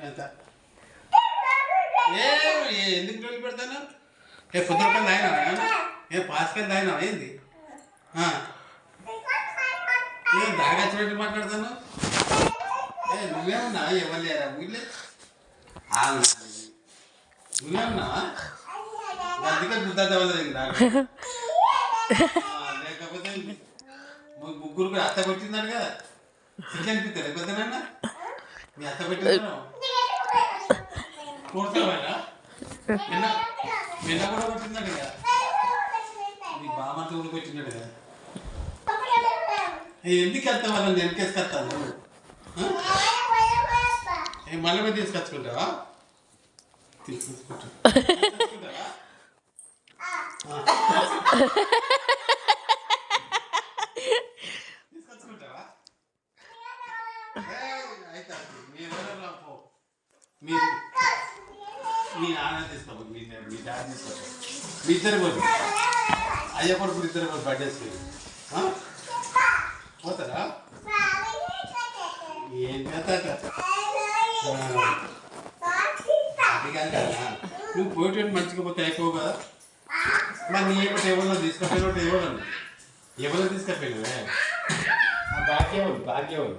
ఎంత ఎందుకు జోలి పెడతాను కుదరపల్లి తాగినావా పాస్కల్ తాగినావా ఏంది దాగచ్చినట్టు మాట్లాడతాను నువ్వేమన్నా ఎవరు లేరా వీళ్ళే నువ్వేమన్నావా అందుకే గుర్తా తవ్వలేదు లేకపోతే ముగ్గురు అత్త కొట్టిందాడు కదా సిగ్గు అనిపిస్తుంది పెద్దనన్నా మీ అత్త పెట్టిందా కొడతావాడా నిన్న కూడా కొట్టిందాడు కదా మీ బామ్మతో కూడా కొట్టినాడు కదా ఎందుకు వెళ్తావా నన్ను వెనకేసుకొస్తాను మళ్ళీ పోయి తీసుకొచ్చుకుంటావా తీసుకొచ్చుకుంటావా తీసుకొచ్చుకుంటావా అయితే మీరు మీ నాన్న తీసుకోండి మీ డాడీ తీసుకోండి మీ ఇద్దరు పోయి అయ్య కొడుకు ఇద్దరు పోయి బర్త్డేస్కి పోతారా ఏం చేస్తా అది కాదు కదా నువ్వు పోయేటట్టు మంచిగా పోతే అయిపోవు కదా మరి నీ ఏమిటి ఎవరిలో తీసుకపోయినట్టు ఎవరు తీసుకపోయినవే భాగ్యం భాగ్యం